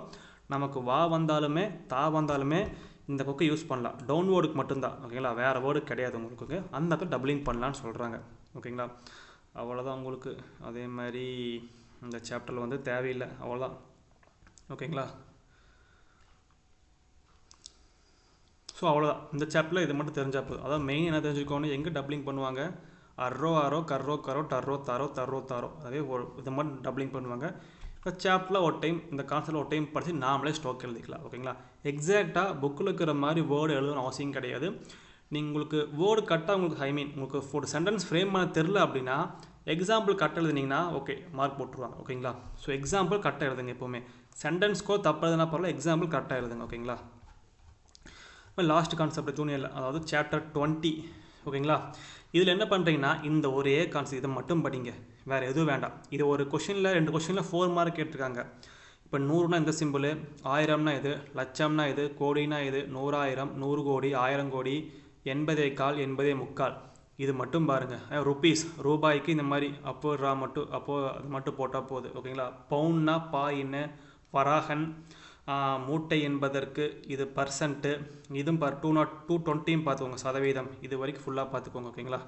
நமக்கு வா வந்தாலுமே தா வந்தாலுமே இந்த கொக்கை யூஸ் பண்ணலாம். டவுன்வேர்டுக்கு மட்டும்தான். ஓகேங்களா? வேறு வேர்டு கிடையாது உங்களுக்கு. அந்த இடத்துல டப்ளிங் பண்ணலான்னு சொல்கிறாங்க. ஓகேங்களா? அவ்வளோதான் உங்களுக்கு. அதே மாதிரி இந்த சாப்டரில் வந்து தேவையில்லை, அவ்வளோதான். ஓகேங்களா? ஸோ அவ்வளோதான். இந்த சாப்டரில் இது மட்டும் தெரிஞ்சால் போதும். அதாவது மெயின் என்ன தெரிஞ்சுக்கோன்னு, எங்கே டப்ளிங் பண்ணுவாங்க, அர்ரோ ஆரோ கர்ரோ கரோ டர்ரோ தாரோ தர்ரோ தாரோ, அதே இது மட்டும் டப்ளிங் பண்ணுவாங்க. இந்த சாப்டரில் ஒரு டைம் இந்த கான்செப்ட் ஒரு டைம் படித்து நாமளே ஸ்டோக் எழுதிக்கலாம். ஓகேங்களா? எக்ஸாக்டாக புக்கில் இருக்கிற மாதிரி வேர்டு எழுதணும் அவசியம் கிடையாது. நீங்கள் உங்களுக்கு வேர்டு கரெக்டாக உங்களுக்கு ஒரு சென்டென்ஸ் ஃப்ரேம் பண்ண தெரில அப்படின்னா எக்ஸாம்பிள் கரெக்டாக எழுதுனீங்கன்னா ஓகே மார்க் போட்டுருவாங்க. ஓகேங்களா? ஸோ எக்ஸாம்பிள் கரெக்டாக எழுதுங்க. எப்போவுமே சென்டென்ஸ்க்கோ தப்பு எழுதுனா பரவாயில்ல, எக்ஸாம்பிள் கரெக்டாக எழுதுங்க. ஓகேங்களா? லாஸ்ட் கான்செப்ட் ஜூனியரில், அதாவது சாப்டர் 20. ஓகேங்களா? இதில் என்ன பண்ணுறீங்கன்னா இந்த ஒரே கான்செப்ட் இதை மட்டும் படிங்க, வேறு எதுவும் வேண்டாம். இது ஒரு கொஷினில் 2 கொஷினில் 4 மார்க் கேட்டிருக்காங்க. இப்போ 100னா இந்த சிம்பிள், 1000னா இது, லட்சம்னா இது, கோடினா இது, 100,000, 100 கோடி, 1000 கோடி, 80,000, 80,300, இது மட்டும் பாருங்கள். ருப்பீஸ், ரூபாய்க்கு இந்த மாதிரி அது மட்டும் போட்டால் போகுது. ஓகேங்களா? பவுன்னா பாயின்னு, பராகன், மூட்டை என்பதற்கு இது பர்சன்ட்டு, இதுவும் 220 பார்த்துக்கோங்க, சதவீதம். இது வரைக்கும் ஃபுல்லாக பார்த்துக்கோங்க. ஓகேங்களா?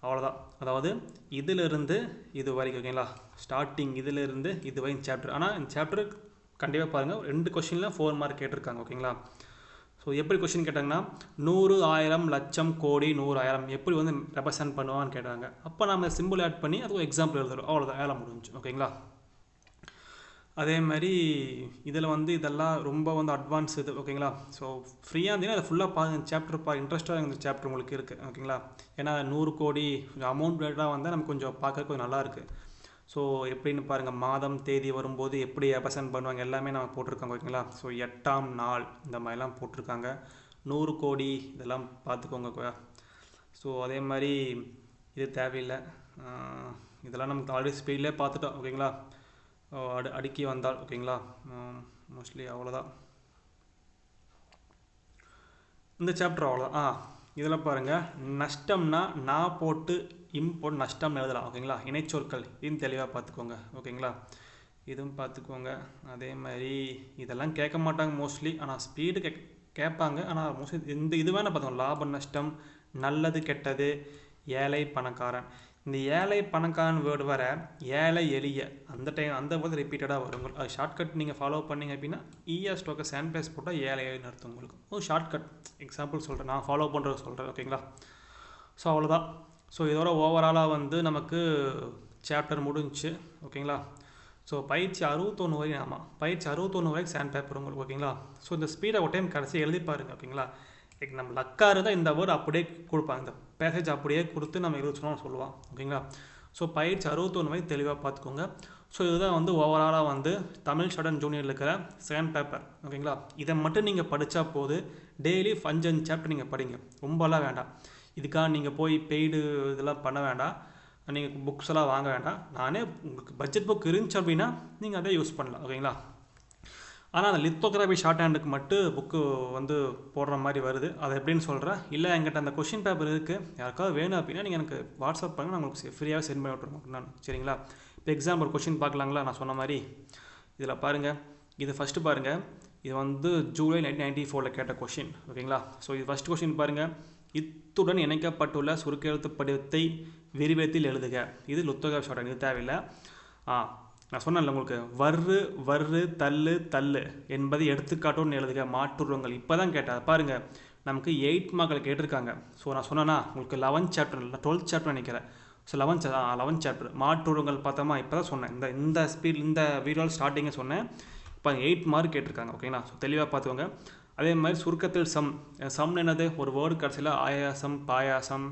அவ்வளோதான். அதாவது இதிலிருந்து இது வரைக்கும். ஓகேங்களா? ஸ்டார்டிங் இதிலிருந்து இது வரைக்கும் சாப்டர். ஆனால் இந்த சாப்டர் கண்டிப்பாக பாருங்கள், 2 கொஷினில் 4 மார்க் கேட்டிருக்காங்க. ஓகேங்களா? ஸோ எப்படி கொஷின் கேட்டாங்கன்னா 100, 1000, லட்சம், கோடி, 100,000 எப்படி வந்து ரெப்ரசன்ட் பண்ணுவான்னு கேட்டாங்க. அப்போ நம்ம சிம்பிள் ஆட் பண்ணி அது ஒரு எக்ஸாம்பிள் எழுதுறோம். அவ்வளோதான், வேலை முடிஞ்சு. ஓகேங்களா? அதே மாதிரி இதில் வந்து இதெல்லாம் ரொம்ப வந்து அட்வான்ஸ் இது. ஓகேங்களா? ஸோ ஃப்ரீயாக இருந்தீங்கன்னா அதை ஃபுல்லாக பாருங்க. சாப்டர் இன்ட்ரெஸ்ட்டாக இந்த சாப்டர் உங்களுக்கு இருக்குது. ஓகேங்களா? ஏன்னா 100 கோடி கொஞ்சம் அமௌண்ட் ரேட்டாக வந்தால் நமக்கு கொஞ்சம் பார்க்கறதுக்கு கொஞ்சம் நல்லாயிருக்கு. ஸோ எப்படின்னு பாருங்கள், மாதம் தேதி வரும்போது எப்படி ரெப்ரசன்ட் பண்ணுவாங்க எல்லாமே நம்ம போட்டிருக்காங்க. ஓகேங்களா? ஸோ 8ஆம் நாள் இந்த மாதிரிலாம் போட்டிருக்காங்க. 100 கோடி இதெல்லாம் பார்த்துக்கோங்க. ஸோ அதே மாதிரி இது தேவையில்லை, இதெல்லாம் நமக்கு ஆல்ரெடி ஸ்பீட்லேயே பார்த்துட்டோம். ஓகேங்களா? அடுக்கி வந்தால். ஓகேங்களா? மோஸ்ட்லி அவ்வளோதான் இந்த சாப்டர். அவ்வளோதான். இதில் பாருங்கள், நஷ்டம்னா நான் போட்டு போட்டு நஷ்டம்னு எழுதலாம். ஓகேங்களா? இணைச்சொற்கள் இதுவும் தெளிவாக பார்த்துக்கோங்க. ஓகேங்களா? இதுவும் பார்த்துக்கோங்க. அதே மாதிரி இதெல்லாம் கேட்க மாட்டாங்க மோஸ்ட்லி, ஆனால் ஸ்பீடு கேட்பாங்க. ஆனால் மோஸ்ட்லி இது வேணால் பார்த்துக்கோங்க. லாப நஷ்டம், நல்லது கெட்டது, ஏழை பணக்காரன். இந்த ஏழை பணக்காரன் வேர்டு வர ஏழை எளிய அந்த வேர்டு ரிப்பீட்டடாக வரும். அது ஷார்ட்கட் நீங்கள் ஃபாலோ பண்ணிங்க அப்படின்னா இஎஸ் ஸ்டோக்கை சாண்ட் பேஸ் போட்டால் ஏழைன்னு அர்த்தம் உங்களுக்கு. ஒரு ஷார்ட்கட் எக்ஸாம்பிள் சொல்கிறேன், நான் ஃபாலோ பண்ணுறது சொல்கிறேன். ஓகேங்களா? ஸோ அவ்வளோதான். ஸோ இதோட ஓவராலாக வந்து நமக்கு சாப்டர் முடிஞ்சிச்சு. ஓகேங்களா? ஸோ பயிற்சி 61 வரைக்கும். பயிற்சி 61 வரைக்கும் சாண்ட் பேப்பர் உங்களுக்கு. ஓகேங்களா? ஸோ இந்த ஸ்பீடை ஒரு டைம் கடைசி எழுதி பாருங்கள். ஓகேங்களா? நம்ம லக்காரு தான் இந்த வேர்டு அப்படியே கொடுப்பாங்க, இந்த பேசேஜ் அப்படியே கொடுத்து நம்ம எழுத சொன்னோம்னு சொல்லுவான். ஓகேங்களா? ஸோ பயிற்சி 61 வரை தெளிவாக பார்த்துக்கோங்க. ஸோ இதுதான் வந்து ஓவராலாக வந்து தமிழ் ஷார்ட் ஜூனியரில் இருக்கிற செகண்ட் பேப்பர். ஓகேங்களா? இதை மட்டும் நீங்கள் படித்தா போது, டெய்லி 5 சாப்டர் நீங்கள் படிங்க, ரொம்பலாம் வேண்டாம். இதுக்காக நீங்கள் போய் பெய்டு இதெல்லாம் பண்ண வேண்டாம். நீங்கள் புக்ஸ் எல்லாம் வாங்க வேண்டாம். நானே உங்களுக்கு பட்ஜெட் புக் இருந்துச்சு அப்படின்னா நீங்கள் அதை யூஸ் பண்ணலாம். ஓகேங்களா? ஆனால் அந்த லித்தோகிராஃபி ஷார்ட் ஹேண்டுக்கு மட்டும் புக்கு வந்து போடுற மாதிரி வருது. அது எப்படின்னு சொல்கிறேன். இல்லை என்கிட்ட அந்த கொஷின் பேப்பர் இருக்குது, யாருக்காவது வேணும் அப்படின்னா நீங்கள் எனக்கு வாட்ஸ்அப் பண்ணுங்கள், நான் உங்களுக்கு ஃப்ரீயாக சென்ட் பண்ணி விட்டுருவோம் நான். சரிங்களா? இப்போ எக்ஸாம்பிள் கொஷின் பார்க்கலாங்களா? நான் சொன்ன மாதிரி இதில் பாருங்கள். இது ஃபஸ்ட்டு பாருங்கள். இது வந்து ஜூலை 1994 கேட்ட கொஷின். ஓகேங்களா? ஸோ இது ஃபஸ்ட் கொஷின் பாருங்கள். இத்துடன் இணைக்கப்பட்டுள்ள சுருக்கெழுத்து படிவத்தை விரிவத்தில் எழுதுக. இது லித்தோகிராஃபி ஷார்ட் ஹேண்ட், இது தேவையில்லை. நான் சொன்னேன்ல உங்களுக்கு, வர்று தள்ளு தள்ளு என்பதை எடுத்துக்காட்டோன்னு எழுதுக மாற்றுருவங்கள். இப்போ தான் கேட்டேன் பாருங்கள். நமக்கு 8 மார்க்கில் கேட்டிருக்காங்க. ஸோ நான் சொன்னேன்னா உங்களுக்கு 11th சாப்டர் இல்லை 12th சாப்டர் நினைக்கிறேன். ஸோ 11th சாப்டர் மாற்றுருவங்கள் பார்த்தோமா? இப்போ தான் சொன்னேன். இந்த ஸ்பீட் இந்த வீடியோவில் ஸ்டார்டிங்கே சொன்னேன். இப்போ 8 மார்க் கேட்டிருக்காங்க. ஓகேங்களா? ஸோ தெளிவாக பார்த்துக்கோங்க. அதே மாதிரி சுருக்கத்தில் சம்னு என்னது? ஒரு வேர்டு கடைசியில் ஆயாசம், பாயாசம்,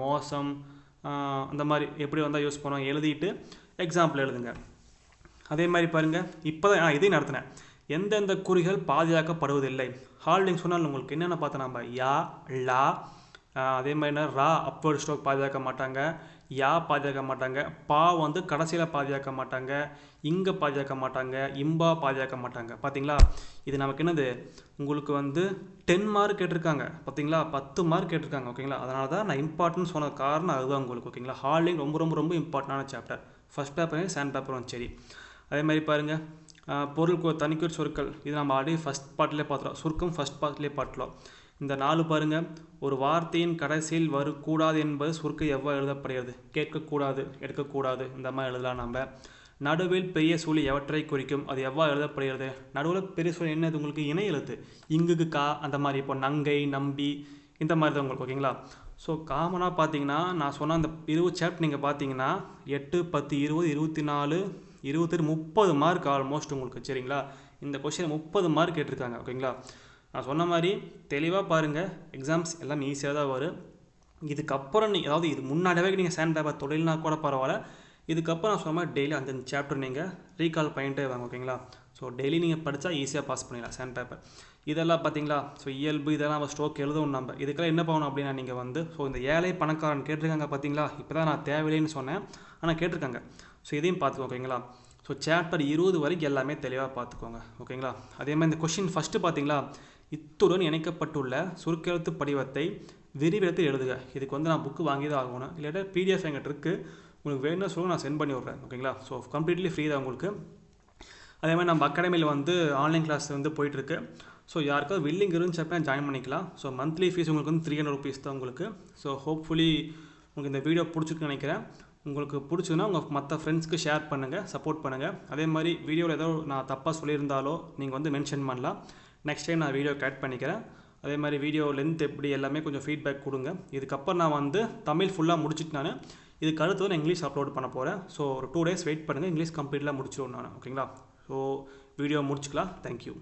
மோசம், அந்த மாதிரி எப்படி வந்தால் யூஸ் பண்ணுவோம் எழுதிட்டு எக்ஸாம்பிள் எழுதுங்க. அதே மாதிரி பாருங்கள். இப்போ தான் இதையும் நடத்தினேன். எந்தெந்த குறிகள் பாதுகாக்கப்படுவதில்லை. ஹால்டிங் சொன்னால் உங்களுக்கு என்னென்ன பார்த்தோம் நம்ம? யா, லா, அதே மாதிரி என்ன ரா அப்வர்ட் ஸ்ட்ரோக் பாதுகாக்க மாட்டாங்க, யா பாதுகாக்க மாட்டாங்க, பா வந்து கடைசியில் பாதுகாக்க மாட்டாங்க, இங்கே பாதுகாக்க மாட்டாங்க, இம்பா பாதுகாக்க மாட்டாங்க. பார்த்தீங்களா? இது நமக்கு என்னது? உங்களுக்கு வந்து 10 மார்க் கேட்டிருக்காங்க. பார்த்தீங்களா? 10 மார்க் கேட்டிருக்காங்க. ஓகேங்களா? அதனால தான் நான் இம்பார்ட்டன்ட் சொன்ன காரணம் அதுதான் உங்களுக்கு. ஓகேங்களா? ஹால்டிங் ரொம்ப ரொம்ப ரொம்ப இம்பார்ட்டண்டான சாப்டர். ஃபஸ்ட் பேப்பர் செகண்ட் பேப்பரும் சரி. அதே மாதிரி பாருங்கள். பொருள் தனிக்குறி சொற்கள், இது நம்ம ஆல்ரெடி ஃபஸ்ட் பார்ட்லேயே பார்த்துட்டோம். சுருக்கம் ஃபஸ்ட் பார்ட்லேயே பார்த்துட்டோம். இந்த 4 பாருங்கள். ஒரு வார்த்தையின் கடைசியில் வரக்கூடாது என்பது சுருக்கம் எவ்வாறு எழுதப்படுகிறது? கேட்கக்கூடாது, எடுக்கக்கூடாது, இந்த மாதிரி எழுதலாம் நம்ம. நடுவில் பெரிய சுழி எவற்றை குறிக்கும்? அது எவ்வாறு எழுதப்படுகிறது? நடுவில் பெரிய சுழி என்னது? உங்களுக்கு இணை எழுத்து. இங்குக்கு கா, அந்த மாதிரி. இப்போ நங்கை, நம்பி, இந்த மாதிரி தான் உங்களுக்கு. ஓகேங்களா? ஸோ காமனாக பார்த்தீங்கன்னா நான் சொன்ன அந்த 20 சாப்டர் நீங்கள் பார்த்தீங்கன்னா 8, 10, 20, 24, 22, 30 மார்க் ஆல்மோஸ்ட் உங்களுக்கு. சரிங்களா? இந்த கொஸ்டின் 30 மார்க் கேட்டிருக்காங்க. ஓகேங்களா? நான் சொன்ன மாதிரி தெளிவாக பாருங்கள். எக்ஸாம்ஸ் எல்லாம் ஈஸியாக தான் வரும். இதுக்கப்புறம் நீங்கள் அதாவது இது முன்னாடியே நீங்கள் செகண்ட் பேப்பர் தொழில்னா கூட பரவாயில்ல. இதுக்கப்புறம் நான் சொன்ன மாதிரி டெய்லி அந்த சாப்டர் நீங்கள் ரீகால் பண்ணிட்டே வாங்க. ஓகேங்களா? ஸோ டெய்லி நீங்கள் படித்தா ஈஸியாக பாஸ் பண்ணிடலாம் செகண்ட் பேப்பர். இதெல்லாம் பார்த்தீங்களா? ஸோ இயல்பு இதெல்லாம் நம்ம ஸ்ட்ரோக் எழுதவும் நம்ம இதுக்கெல்லாம் என்ன பண்ணணும் அப்படின்னா நீங்கள் வந்து இந்த ஏழை பணக்காரன் கேட்டிருக்காங்க பார்த்தீங்களா? இப்போ தான் நான் தேவையில்லைன்னு சொன்னேன், ஆனால் கேட்டிருக்காங்க. ஸோ இதையும் பார்த்துக்கோங்க. ஓகேங்களா? ஸோ சாப்டர் 20 வரைக்கும் எல்லாமே தெளிவாக பார்த்துக்கோங்க. ஓகேங்களா? அதே மாதிரி இந்த கொஷின் ஃபஸ்ட்டு பார்த்தீங்களா? இத்துடன் இணைக்கப்பட்டுள்ள சுருக்கெழுத்து படிவத்தை விரிவெடுத்து எழுதுக. இதுக்கு வந்து நான் புக்கு வாங்கி தான் ஆகணும், இல்லாட்டா PDF எங்கிட்ட இருக்குது. உங்களுக்கு வேணும்னா சொல்லுங்கள், நான் சென்ட் பண்ணி விட்றேன். ஓகேங்களா? ஸோ கம்ப்ளீட்லி ஃப்ரீ தான் உங்களுக்கு. அதே மாதிரி நம்ம அகாடமியில் வந்து ஆன்லைன் கிளாஸ் வந்து போயிட்டுருக்கு. ஸோ யாருக்காவது வில்லிங் இருந்துச்சு அப்படின்னா ஜாயின் பண்ணிக்கலாம். ஸோ மந்த்லி ஃபீஸ் உங்களுக்கு வந்து 300 rupees தான் உங்களுக்கு. ஸோ ஹோப்ஃபுல்லி உங்களுக்கு இந்த வீடியோ பிடிச்சிருக்குன்னு நினைக்கிறேன். உங்களுக்கு பிடிச்சதுன்னா உங்கள் மற்ற ஃப்ரெண்ட்ஸ்க்கு ஷேர் பண்ணுங்கள், சப்போர்ட் பண்ணுங்கள். அதே மாதிரி வீடியோவில் ஏதோ நான் தப்பாக சொல்லியிருந்தாலோ நீங்கள் வந்து மென்ஷன் பண்ணலாம். நெக்ஸ்ட் டைம் நான் வீடியோ ஆட் பண்ணிக்கிறேன். அதே மாதிரி வீடியோ லென்த் எப்படி எல்லாமே கொஞ்சம் ஃபீட்பேக் கொடுங்க. இதுக்கப்புறம் நான் வந்து தமிழ் ஃபுல்லாக முடிச்சுட்டு நான் இதுக்கு அடுத்து நான் இங்கிலீஷ் அப்லோட் பண்ண போகிறேன். ஸோ ஒரு 2 days வெயிட் பண்ணுங்கள், இங்கிலீஷ் கம்ப்ளீட்டாக முடிச்சிடுவோம் நான். ஓகேங்களா? ஸோ வீடியோ முடிச்சுக்கலாம். தேங்க்யூ.